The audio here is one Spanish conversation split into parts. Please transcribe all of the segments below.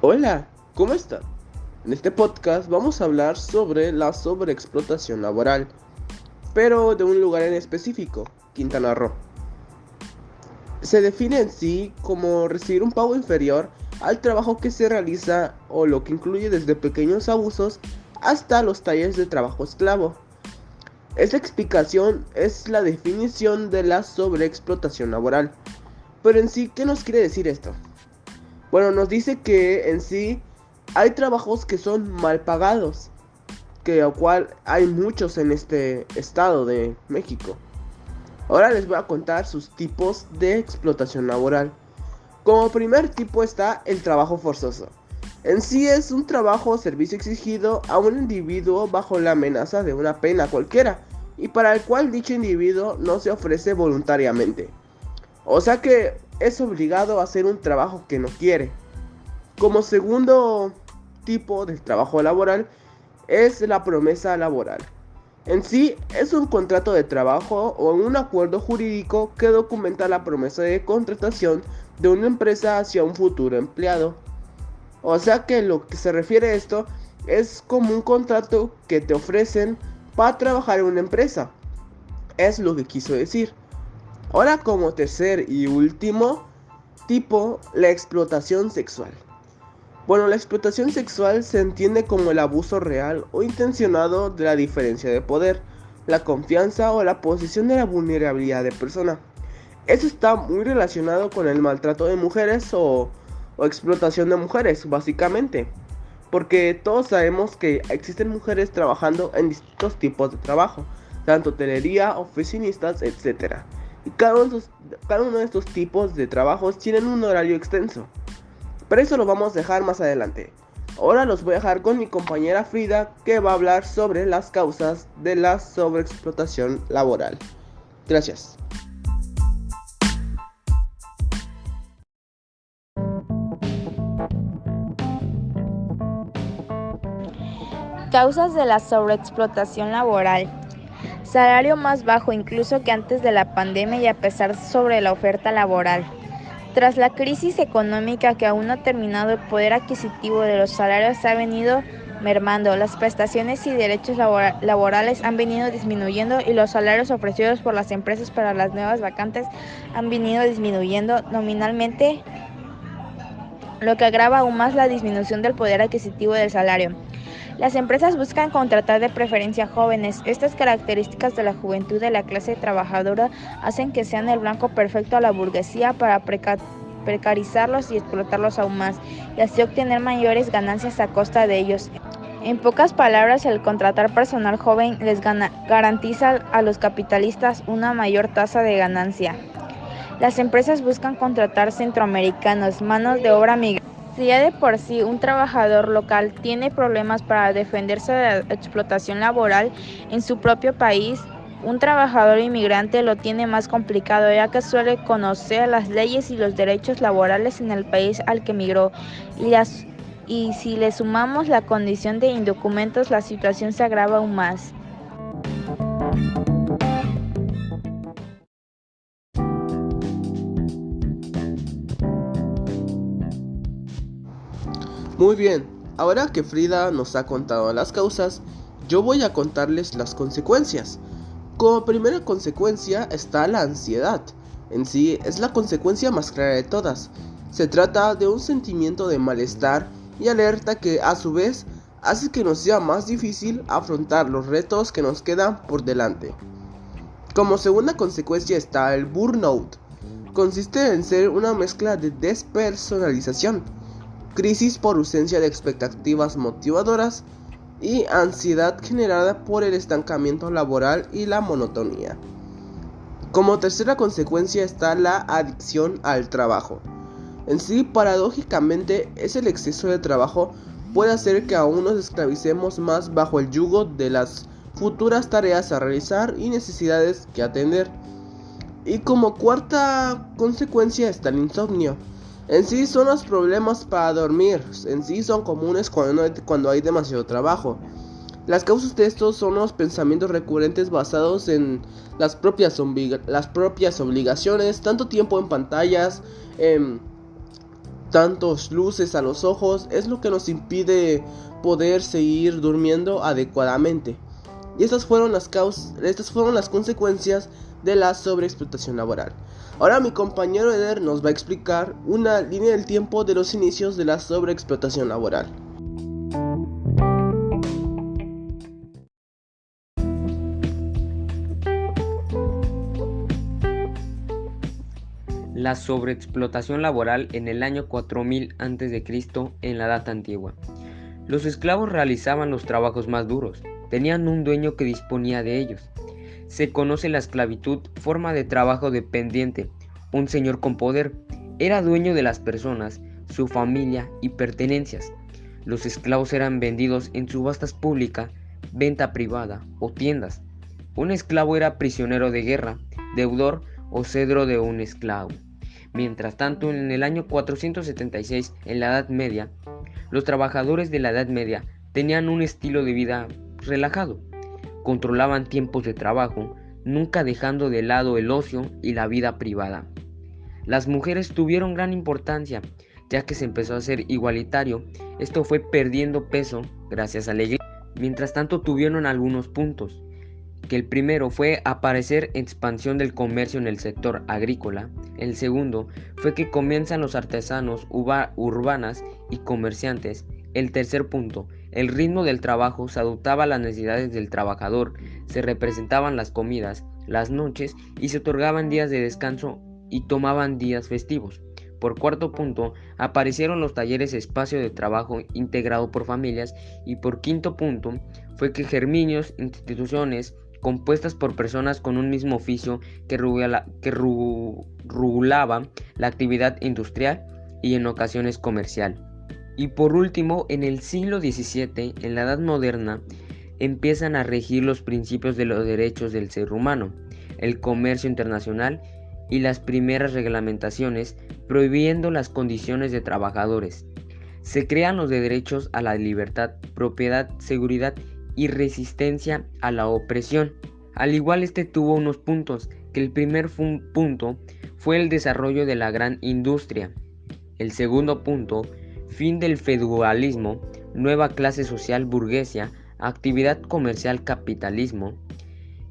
Hola, ¿cómo están? En este podcast vamos a hablar sobre la sobreexplotación laboral, pero de un lugar en específico, Quintana Roo. Se define en sí como recibir un pago inferior al trabajo que se realiza o lo que incluye desde pequeños abusos hasta los talleres de trabajo esclavo. Esta explicación es la definición de la sobreexplotación laboral. Pero en sí, ¿qué nos quiere decir esto? Bueno, nos dice que en sí hay trabajos que son mal pagados, que lo cual hay muchos en este estado de México. Ahora les voy a contar sus tipos de explotación laboral. Como primer tipo está el trabajo forzoso. En sí es un trabajo o servicio exigido a un individuo bajo la amenaza de una pena cualquiera y para el cual dicho individuo no se ofrece voluntariamente. O sea que es obligado a hacer un trabajo que no quiere. Como segundo tipo de trabajo laboral es la promesa laboral. En sí es un contrato de trabajo o un acuerdo jurídico que documenta la promesa de contratación de una empresa hacia un futuro empleado. O sea que lo que se refiere a esto es como un contrato que te ofrecen para trabajar en una empresa. Es lo que quiso decir. Ahora como tercer y último tipo, la explotación sexual. Bueno, la explotación sexual se entiende como el abuso real o intencionado de la diferencia de poder, la confianza o la posición de la vulnerabilidad de persona. Eso está muy relacionado con el maltrato de mujeres o explotación de mujeres, básicamente. Porque todos sabemos que existen mujeres trabajando en distintos tipos de trabajo, tanto hotelería, oficinistas, etc. Y cada uno de estos tipos de trabajos tienen un horario extenso. Pero eso lo vamos a dejar más adelante. Ahora los voy a dejar con mi compañera Frida, que va a hablar sobre las causas de la sobreexplotación laboral. Gracias. Causas de la sobreexplotación laboral. Salario más bajo incluso que antes de la pandemia y a pesar sobre la oferta laboral. Tras la crisis económica que aún no ha terminado, el poder adquisitivo de los salarios ha venido mermando, las prestaciones y derechos laborales han venido disminuyendo y los salarios ofrecidos por las empresas para las nuevas vacantes han venido disminuyendo nominalmente, lo que agrava aún más la disminución del poder adquisitivo del salario. Las empresas buscan contratar de preferencia jóvenes. Estas características de la juventud de la clase trabajadora hacen que sean el blanco perfecto a la burguesía para precarizarlos y explotarlos aún más, y así obtener mayores ganancias a costa de ellos. En pocas palabras, el contratar personal joven les garantiza a los capitalistas una mayor tasa de ganancia. Las empresas buscan contratar centroamericanos, manos de obra migrante. Si ya de por sí un trabajador local tiene problemas para defenderse de la explotación laboral en su propio país, un trabajador inmigrante lo tiene más complicado, ya que suele conocer las leyes y los derechos laborales en el país al que migró. Y si le sumamos la condición de indocumentos, la situación se agrava aún más. Muy bien, ahora que Frida nos ha contado las causas, yo voy a contarles las consecuencias. Como primera consecuencia está la ansiedad. En sí es la consecuencia más clara de todas. Se trata de un sentimiento de malestar y alerta que a su vez hace que nos sea más difícil afrontar los retos que nos quedan por delante. Como segunda consecuencia está el burnout. Consiste en ser una mezcla de despersonalización, crisis por ausencia de expectativas motivadoras y ansiedad generada por el estancamiento laboral y la monotonía. Como tercera consecuencia está la adicción al trabajo. En sí, paradójicamente, es el exceso de trabajo puede hacer que aún nos esclavicemos más bajo el yugo de las futuras tareas a realizar y necesidades que atender. Y como cuarta consecuencia está el insomnio. En sí son los problemas para dormir, en sí son comunes cuando hay demasiado trabajo. Las causas de estos son los pensamientos recurrentes basados en las propias obligaciones, tanto tiempo en pantallas, em, tantos luces a los ojos es lo que nos impide poder seguir durmiendo adecuadamente. Y estas fueron las consecuencias de la sobreexplotación laboral. Ahora mi compañero Eder nos va a explicar una línea del tiempo de los inicios de la sobreexplotación laboral. La sobreexplotación laboral en el año 4000 a.C. en la Edad Antigua. Los esclavos realizaban los trabajos más duros, tenían un dueño que disponía de ellos. Se conoce la esclavitud, forma de trabajo dependiente. Un señor con poder era dueño de las personas, su familia y pertenencias. Los esclavos eran vendidos en subastas públicas, venta privada o tiendas. Un esclavo era prisionero de guerra, deudor o cedro de un esclavo. Mientras tanto, en el año 476, en la Edad Media, los trabajadores de la Edad Media tenían un estilo de vida relajado. Controlaban tiempos de trabajo, nunca dejando de lado el ocio y la vida privada. Las mujeres tuvieron gran importancia, ya que se empezó a hacer igualitario. Esto fue perdiendo peso gracias a la iglesia. Mientras tanto, tuvieron algunos puntos. Que el primero fue aparecer expansión del comercio en el sector agrícola. El segundo fue que comienzan los artesanos urbanas y comerciantes. El tercer punto, el ritmo del trabajo se adaptaba a las necesidades del trabajador, se representaban las comidas, las noches y se otorgaban días de descanso y tomaban días festivos. Por cuarto punto, aparecieron los talleres espacio de trabajo integrado por familias y por quinto punto fue que germinios, instituciones compuestas por personas con un mismo oficio que regulaban la actividad industrial y en ocasiones comercial. Y por último, en el siglo XVII, en la Edad Moderna, empiezan a regir los principios de los derechos del ser humano, el comercio internacional y las primeras reglamentaciones prohibiendo las condiciones de trabajadores. Se crean los derechos a la libertad, propiedad, seguridad y resistencia a la opresión. Al igual tuvo unos puntos, que el primer punto fue el desarrollo de la gran industria. El segundo punto, fin del feudalismo, nueva clase social burguesia, actividad comercial capitalismo.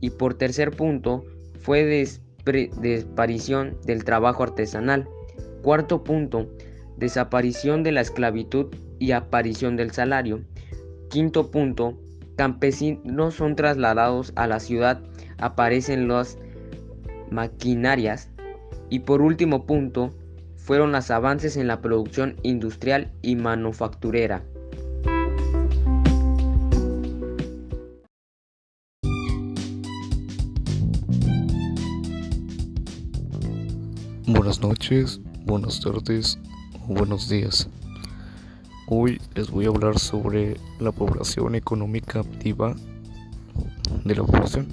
Y por tercer punto fue desaparición del trabajo artesanal. Cuarto punto, desaparición de la esclavitud y aparición del salario. Quinto punto, campesinos son trasladados a la ciudad, aparecen las maquinarias. Y por último punto, fueron los avances en la producción industrial y manufacturera. Buenas noches, buenas tardes o buenos días. Hoy les voy a hablar sobre la población económica activa de la población,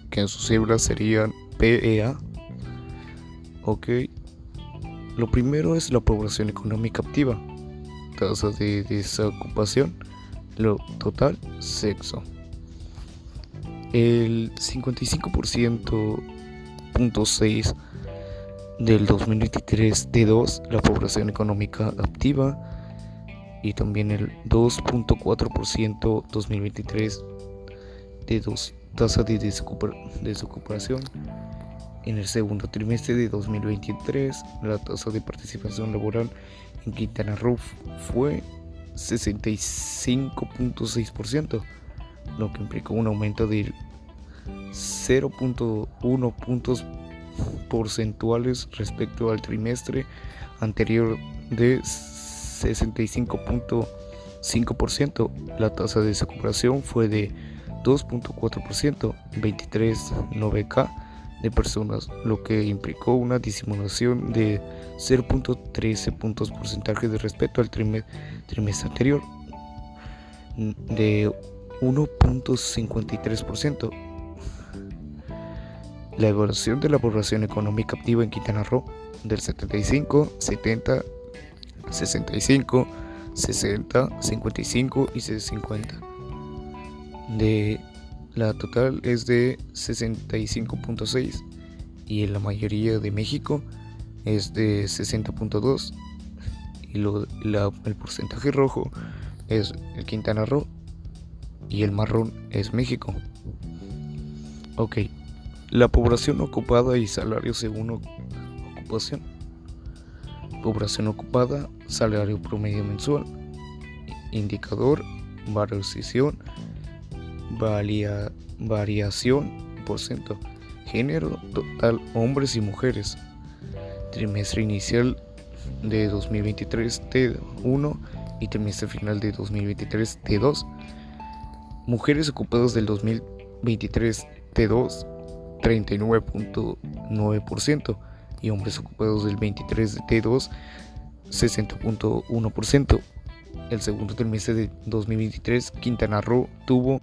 que en sus siglas serían PEA. Ok, lo primero es la población económica activa, tasa de desocupación, lo total, sexo. El 55.6% del 2023 de 2, la población económica activa, y también el 2.4% 2023 de 2, tasa de desocupación. En el segundo trimestre de 2023, la tasa de participación laboral en Quintana Roo fue 65.6%, lo que implicó un aumento de 0.1 puntos porcentuales respecto al trimestre anterior de 65.5%. La tasa de desocupación fue de 2.4%, 23.9K de personas, lo que implicó una disminución de 0.13 puntos porcentuales de respecto al trimestre anterior de 1.53%. La evaluación de la población económica activa en Quintana Roo del 75, 70, 65, 60, 55 y 50. De la total es de 65.6 y en la mayoría de México es de 60.2 y el porcentaje rojo es el Quintana Roo y el marrón es México. Ok, la población ocupada y salario según ocupación. Población ocupada, salario promedio mensual, indicador, variación por ciento, género total, hombres y mujeres, trimestre inicial de 2023 T1 y trimestre final de 2023 T2, mujeres ocupadas del 2023 T2 39.9% y hombres ocupados del 23 de T2 60.1%. El segundo trimestre de 2023 Quintana Roo tuvo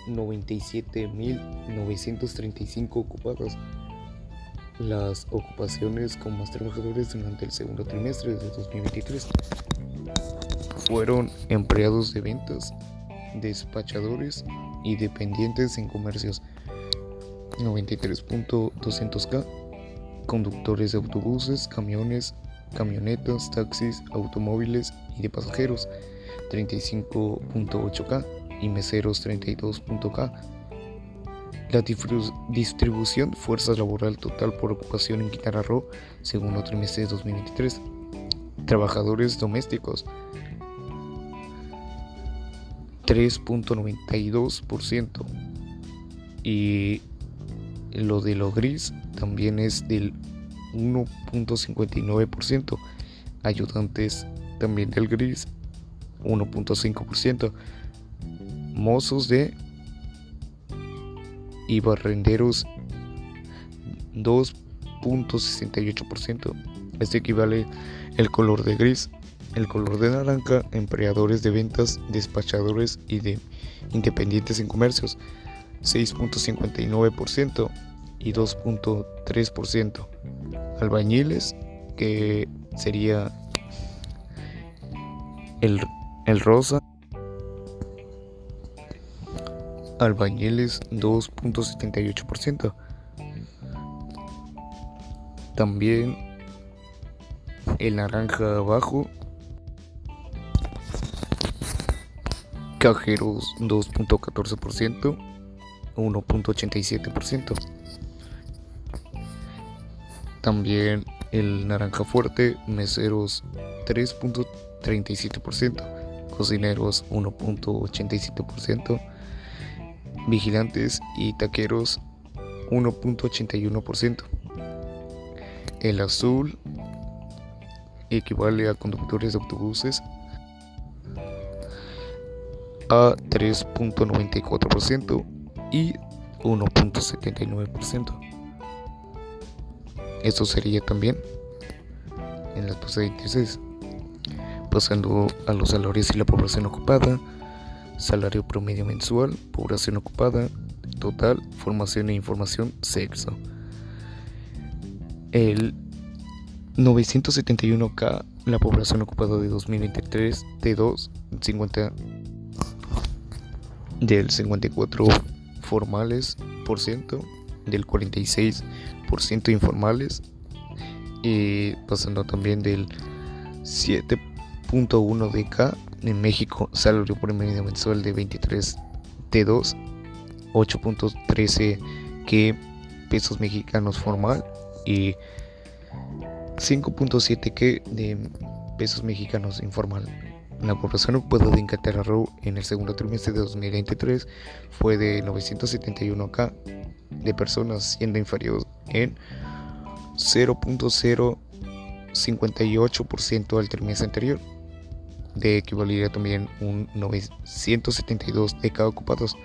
97.935 ocupados. Las ocupaciones con más trabajadores durante el segundo trimestre de 2023 fueron empleados de ventas, despachadores y dependientes en comercios 93.200K, conductores de autobuses, camiones, camionetas, taxis, automóviles y de pasajeros 35.8K y meseros 32.K. La distribución fuerza laboral total por ocupación en Quintana Roo segundo trimestre de 2023. Trabajadores domésticos 3.92% y lo de lo gris también es del 1.59%, ayudantes también del gris 1.5%, mozos de y barrenderos 2.68%. Esto equivale el color de gris, el color de naranja, empleadores de ventas, despachadores y de independientes en comercios 6.59% y 2.3%. Albañiles, que sería el rosa, albañiles 2.78%. También el naranja abajo, cajeros 2.14%, 1.87%. También el naranja fuerte, meseros 3.37%, cocineros 1.87%, vigilantes y taqueros 1.81%. El azul equivale a conductores de autobuses a 3.94% y 1.79%. Esto sería también en las pasadas. Pasando a los salarios y la población ocupada. Salario promedio mensual, población ocupada, total, formación e información, sexo. El 971K, la población ocupada de 2023, T2, 50 del 54 formales por ciento, del 46% informales, y pasando también del 7.1 de K. En México, salario promedio mensual de 23 T2, 8.13 que pesos mexicanos formal y 5.7 que de pesos mexicanos informal. La población ocupada en Quintana Roo en el segundo trimestre de 2023 fue de 971K de personas, siendo inferior en 0.058% al trimestre anterior. De equivaliría también un 972 de cada ocupados.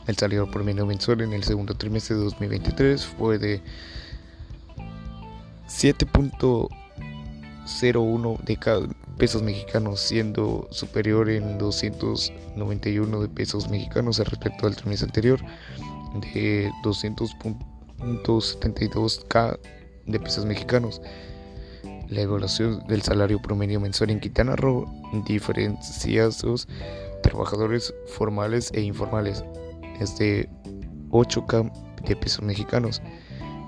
El salario promedio mensual en el segundo trimestre de 2023 fue de 7.01 de cada pesos mexicanos, siendo superior en 291 de pesos mexicanos respecto al trimestre anterior, de 200.72k de pesos mexicanos. La evaluación del salario promedio mensual en Quintana Roo diferencia sus trabajadores formales e informales. Es de 8K de pesos mexicanos,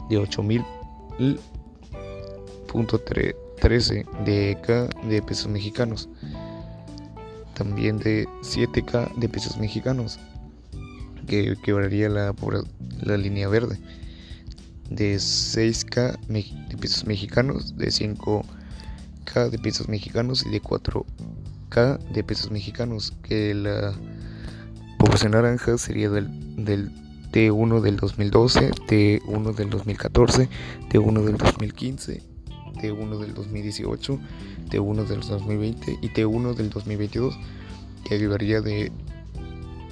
de 8,000.13 de pesos mexicanos, también de 7K de pesos mexicanos, que quebraría la línea verde, de 6K de pesos mexicanos, de 5K de pesos mexicanos y de 4K de pesos mexicanos, que la población naranja sería del T1 del 2012, T1 del 2014, T1 del 2015, T1 del 2018, T1 del 2020 y T1 del 2022, que ayudaría de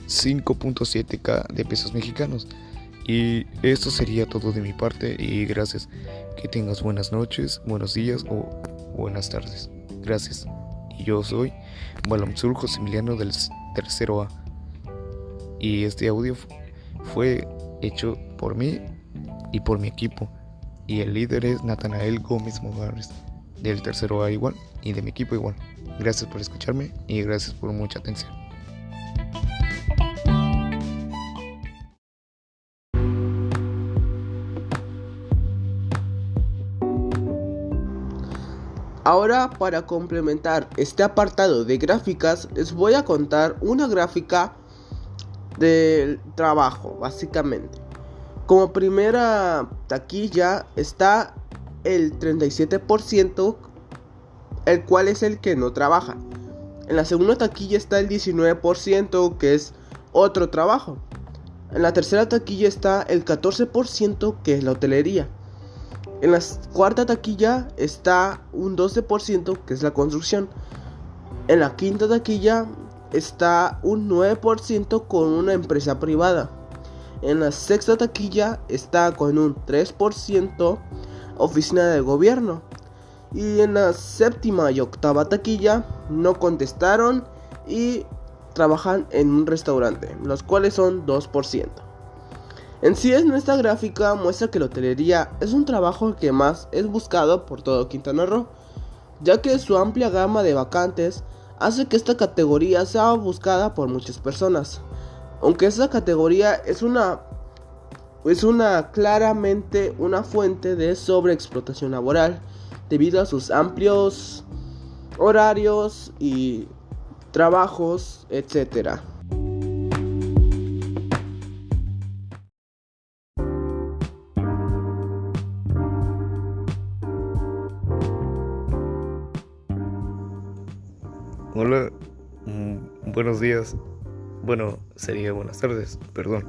5.7K de pesos mexicanos. Y esto sería todo de mi parte y gracias. Que tengas buenas noches, buenos días o buenas tardes. Gracias. Y yo soy Balamzul José Emiliano del tercero A. Y este audio fue hecho por mí y por mi equipo. Y el líder es Natanael Gómez Mogares, del tercero A igual y de mi equipo igual. Gracias por escucharme y gracias por mucha atención. Ahora, para complementar este apartado de gráficas, les voy a contar una gráfica del trabajo, básicamente. Como primera taquilla está el 37%, el cual es el que no trabaja. En la segunda taquilla está el 19%, que es otro trabajo. En la tercera taquilla está el 14%, que es la hotelería. En la cuarta taquilla está un 12%, que es la construcción. En la quinta taquilla está un 9% con una empresa privada. En la sexta taquilla está con un 3% oficina del gobierno. Y en la séptima y octava taquilla no contestaron y trabajan en un restaurante, los cuales son 2%. En sí, esta gráfica muestra que la hotelería es un trabajo que más es buscado por todo Quintana Roo, ya que su amplia gama de vacantes hace que esta categoría sea buscada por muchas personas. Aunque esta categoría es claramente una fuente de sobreexplotación laboral debido a sus amplios horarios y trabajos, etc. Hola, buenos días. Bueno, sería buenas tardes, perdón.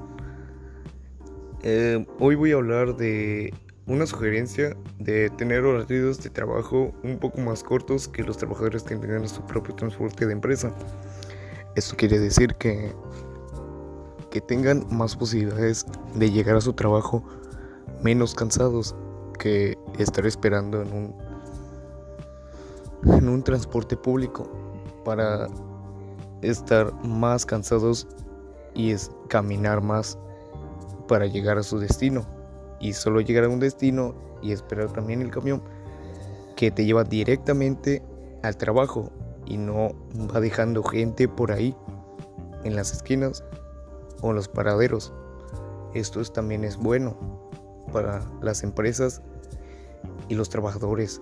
Hoy voy a hablar de una sugerencia de tener horarios de trabajo un poco más cortos que los trabajadores que tengan su propio transporte de empresa. Esto quiere decir que tengan más posibilidades de llegar a su trabajo menos cansados que estar esperando en un transporte público, para estar más cansados y caminar más para llegar a su destino, y solo llegar a un destino y esperar también el camión que te lleva directamente al trabajo y no va dejando gente por ahí en las esquinas o en los paraderos. Esto también es bueno para las empresas y los trabajadores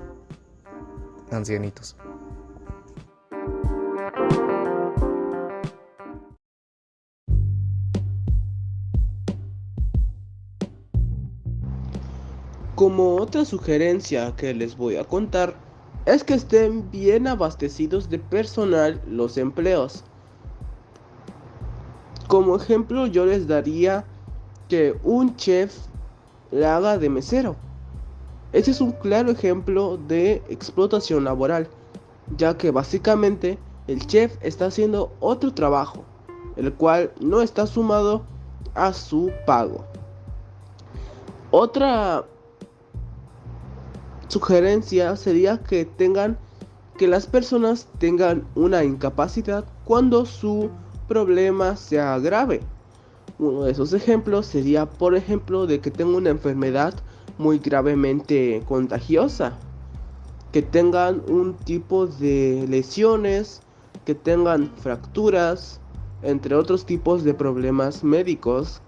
ancianitos. Como otra sugerencia que les voy a contar es que estén bien abastecidos de personal los empleos. Como ejemplo, yo les daría que un chef le haga de mesero. Este es un claro ejemplo de explotación laboral, ya que básicamente el chef está haciendo otro trabajo, el cual no está sumado a su pago. Otra sugerencia sería que las personas tengan una incapacidad cuando su problema sea grave. Uno de esos ejemplos sería, por ejemplo, de que tenga una enfermedad muy gravemente contagiosa, que tengan un tipo de lesiones, que tengan fracturas, entre otros tipos de problemas médicos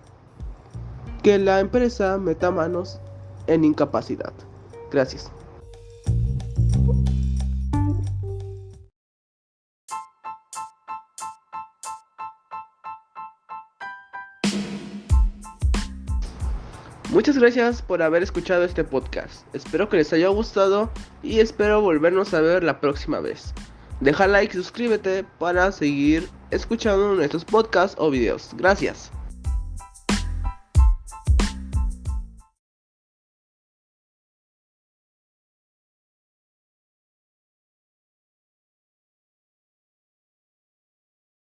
que la empresa meta manos en incapacidad. Gracias. Muchas gracias por haber escuchado este podcast. Espero que les haya gustado y espero volvernos a ver la próxima vez. Deja like y suscríbete para seguir escuchando nuestros podcasts o videos. Gracias.